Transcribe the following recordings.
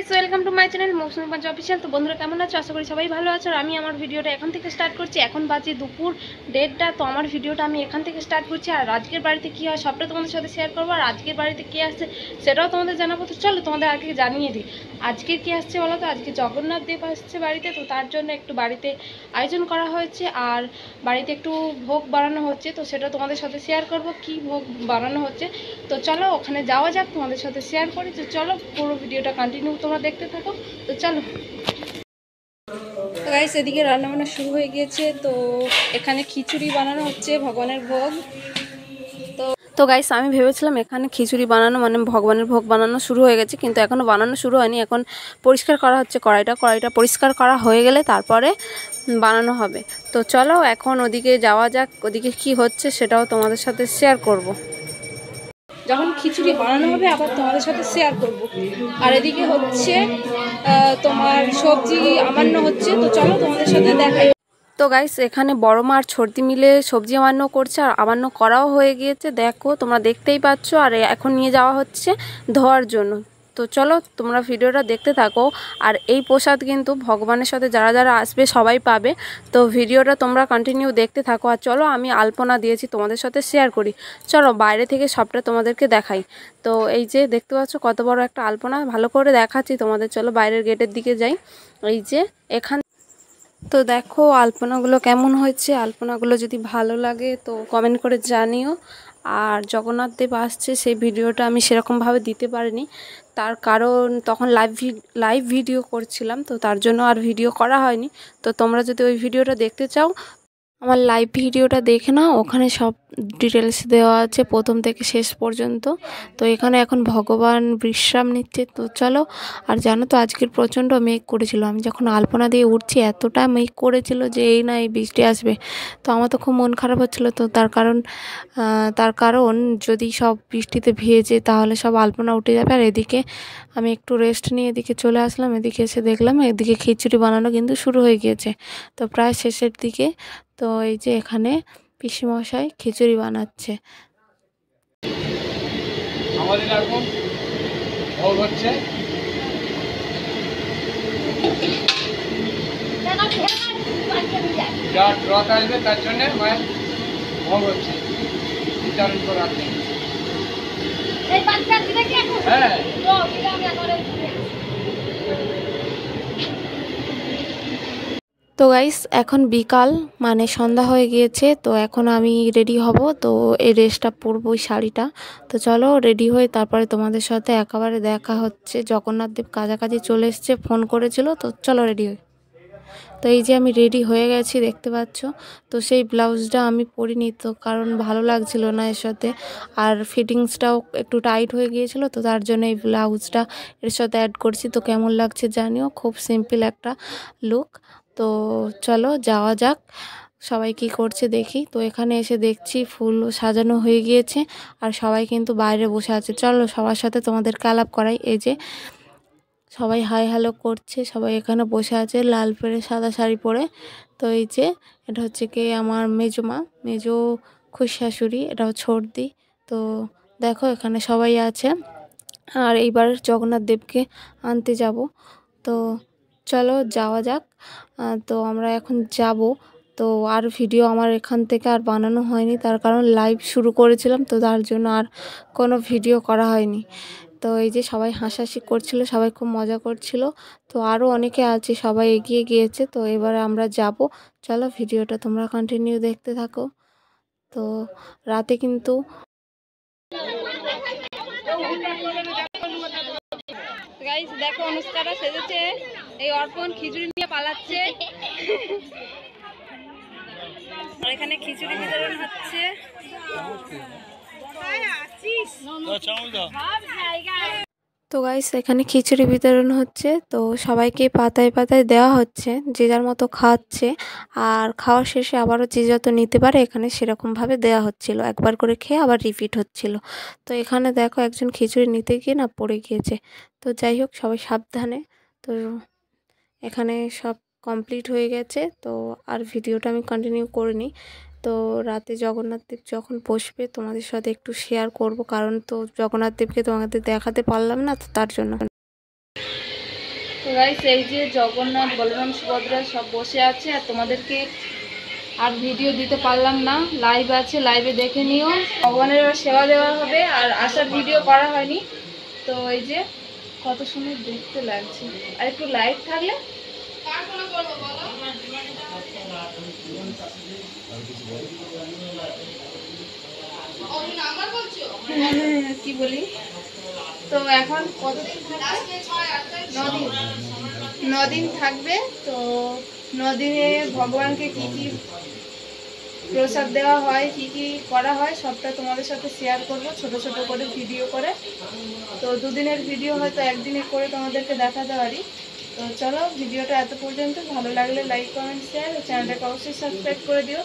Guys welcome to my channel Mousumi punch official. তো বন্ধুরা কেমন আছো? আশা করি সবাই ভালো আছো। আর আমি আমার ভিডিওটা এখন থেকে স্টার্ট করছি। এখন বাজে দুপুর 1:30টা। তো আমার ভিডিওটা আমি এখান থেকে স্টার্ট করছি। আর আজকের বাড়িতে কী হয় সবটা তোমাদের সাথে শেয়ার করবো। আর আজকের বাড়িতে কে আসছে সেটাও তোমাদের জানাবো। তো চলো তোমাদের আগে জানিয়ে দিই আজকে কে আসছে বলো তো। আজকে জগন্নাথ দেব আসছে বাড়িতে। তো তার জন্য একটু বাড়িতে আয়োজন করা হয়েছে আর বাড়িতে একটু ভোগ বানানো হচ্ছে। তো সেটা তোমাদের সাথে শেয়ার করব কি ভোগ বানানো হচ্ছে। তো চলো ওখানে যাওয়া যাক, তোমাদের সাথে শেয়ার করি। তো চলো পুরো ভিডিওটা কন্টিনিউ তোমরা দেখতে থাকো। তো চলো গাইস, এদিকে রান্নাবান্না শুরু হয়ে গিয়েছে। তো এখানে খিচুড়ি বানানো হচ্ছে ভগবানের ভোগ। তো গাইস আমি ভেবেছিলাম এখানে খিচুড়ি বানানো মানে ভগবানের ভোগ বানানো শুরু হয়ে গেছে, কিন্তু এখনও বানানো শুরু হয়নি। এখন পরিষ্কার করা হচ্ছে কড়াইটা পরিষ্কার করা হয়ে গেলে তারপরে বানানো হবে। তো চলো এখন ওদিকে যাওয়া যাক, ওদিকে কি হচ্ছে সেটাও তোমাদের সাথে শেয়ার করব। যখন খিচুড়ি বানানো হবে আবার তোমাদের সাথে শেয়ার করব। আর এদিকে হচ্ছে তোমার সবজি আমান্য হচ্ছে। তো চলো তোমাদের সাথে দেখাই। তো গাইস এখানে বড় মা আর ছোটদি মিলে সবজি আমান্য করছে আর আমান্য করাও হয়ে গিয়েছে, দেখো তোমরা দেখতেই পাচ্ছ। আর এখন নিয়ে যাওয়া হচ্ছে ধোয়ার জন্য। তো চলো তোমরা ভিডিওটা দেখতে থাকো। আর এই প্রসাদ কিন্তু ভগবানের সাথে যারা যারা আসবে সবাই পাবে। তো ভিডিওটা তোমরা কন্টিনিউ দেখতে থাকো। আর চলো আমি আলপনা দিয়েছি তোমাদের সাথে শেয়ার করি। চলো বাইরে থেকে সবটা তোমাদেরকে দেখাই। তো এই যে দেখতে পাচ্ছ কত বড় একটা আলপনা, ভালো করে দেখাচ্ছি তোমাদের। চলো বাইরের গেটের দিকে যাই। এই যে এখান তো দেখো আলপনাগুলো কেমন হয়েছে। আলপনাগুলো যদি ভালো লাগে তো কমেন্ট করে জানিও। আর জগন্নাথ দেব আসছে সেই ভিডিওটা আমি সেরকমভাবে দিতে পারিনি, তার কারণ তখন লাইভ ভিডিও করছিলাম, তো তার জন্য আর ভিডিও করা হয়নি। তো তোমরা যদি ওই ভিডিওটা দেখতে চাও আমার লাইভ ভিডিওটা দেখে নাও, ওখানে সব ডিটেলস দেওয়া আছে প্রথম থেকে শেষ পর্যন্ত। তো এখানে এখন ভগবান বিশ্রাম নিচ্ছে। তো চলো। আর জানো তো আজকের প্রচণ্ড মেঘ করেছিল, আমি যখন আলপনা দিয়ে উঠছি এতটা মেঘ করেছিল যে এই না এই বৃষ্টি আসবে। তো আমার তো খুব মন খারাপ হচ্ছিলো। তো তার কারণ যদি সব বৃষ্টিতে ভিজে তাহলে সব আলপনা উঠে যাবে। আর এদিকে আমি একটু রেস্ট নিয়ে এদিকে চলে আসলাম। এদিকে এসে দেখলাম এদিকে খিচুড়ি বানানো কিন্তু শুরু হয়ে গিয়েছে, তো প্রায় শেষের দিকে। তো এই যে এখানে পিসিমশাই খিচুড়ি বানাচ্ছে। আমাদের এখন ভোগ হচ্ছে। যার রথ আসবে তার জন্য মায়ের ভোগ হচ্ছে বিতরণ করা আছে। হ্যাঁ তো গাইস এখন বিকাল মানে সন্ধ্যা হয়ে গিয়েছে। তো এখন আমি রেডি হব। তো এই ড্রেসটা পরবো, ওই শাড়িটা। তো চলো রেডি হয়ে তারপরে তোমাদের সাথে একেবারে দেখা হচ্ছে। জগন্নাথ দেব কাছাকাছি চলে এসছে, ফোন করেছিল। তো চলো রেডি হই। তো এই যে আমি রেডি হয়ে গেছি দেখতে পাচ্ছ। তো সেই ব্লাউজটা আমি পরিনি, তো কারণ ভালো লাগছিল না এর সাথে। আর ফিটিংসটাও একটু টাইট হয়ে গিয়েছিল, তো তার জন্য এই ব্লাউজটা এর সাথে অ্যাড করছি। তো কেমন লাগছে জানিও, খুব সিম্পল একটা লুক। তো চলো যাওয়া যাক, সবাই কি করছে দেখি। তো এখানে এসে দেখছি ফুল সাজানো হয়ে গিয়েছে আর সবাই কিন্তু বাইরে বসে আছে। চলো সবার সাথে তোমাদেরকে আলাপ করাই। এই যে সবাই হাই হ্যালো করছে, সবাই এখানে বসে আছে লাল পরে সাদা শাড়ি পরে। তো এই যে এটা হচ্ছে কি আমার মেজো খুশ শাশুড়ি, এটাও ছোটদি। তো দেখো এখানে সবাই আছে। আর এইবার জগন্নাথ দেবকে আনতে যাব। তো চলো যাওয়া যাক। তো আমরা এখন যাব। তো আর ভিডিও আমার এখান থেকে আর বানানো হয়নি, তার কারণ লাইভ শুরু করেছিলাম, তো তার জন্য আর কোনো ভিডিও করা হয়নি। তো এই যে সবাই হাসাহাসি করছিল, সবাই খুব মজা করছিল। তো আরও অনেকে আছে, সবাই এগিয়ে গিয়েছে। তো এবারে আমরা যাব। চলো ভিডিওটা তোমরা কন্টিনিউ দেখতে থাকো। তো রাতে কিন্তু গাইস দেখো অনুষ্কারা সেজেছে, এই অর্পণ খিচুড়ি নিয়ে পালাচ্ছে। আর এখানে খিচুড়ি বিতরণ হচ্ছে। তো গাইস এখানে খিচুড়ি বিতরণ হচ্ছে। তো সবাইকে পাতায় পাতায় দেওয়া হচ্ছে, যে যার মতো খাওয়াচ্ছে। আর খাওয়ার শেষে আবারও যে যত নিতে পারে এখানে সেরকমভাবে দেওয়া হচ্ছিল, একবার করে খেয়ে আবার রিপিট হচ্ছিল। তো এখানে দেখো একজন খিচুড়ি নিতে গিয়ে না পড়ে গিয়েছে। তো যাই হোক সবাই সাবধানে। তো এখানে সব কমপ্লিট হয়ে গেছে। তো আর ভিডিওটা আমি কন্টিনিউ করিনি। তো রাতে জগন্নাথ দেব যখন বসবে তোমাদের সাথে একটু শেয়ার করব, কারণ তো জগন্নাথ দেবকে তোমাদের দেখাতে পারলাম না, তো তার জন্য। তো গাইস এই যে জগন্নাথ বলরাম সুভদ্রা সব বসে আছে, আর তোমাদেরকে আর ভিডিও দিতে পারলাম না, লাইভ আছে, লাইভে দেখে নিও। ভগবানের সেবা দেওয়া হবে, আর আসার ভিডিও করা হয়নি। তো এই যে কত সুন্দর দেখতে লাগছে, আর একটু লাইট থাকলে কি বলি। তো এখন কতদিন থাকবে? 9 দিন। 9 দিন থাকবে। তো 9 দিনে ভগবানকে কি কি প্রসাদ দেওয়া হয়, কি কি করা হয়, সবটা তোমাদের সাথে শেয়ার করব ছোট ছোট করে ভিডিও করে। তো 2 দিনের ভিডিও হয়তো একদিনে করে তোমাদেরকে দেখাতে পারি। তো চলো, ভিডিওটা এত পর্যন্ত। ভালো লাগলে লাইক কমেন্ট শেয়ার, চ্যানেলটাকে অবশ্যই সাবস্ক্রাইব করে দিও।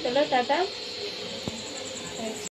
চলো টাটা।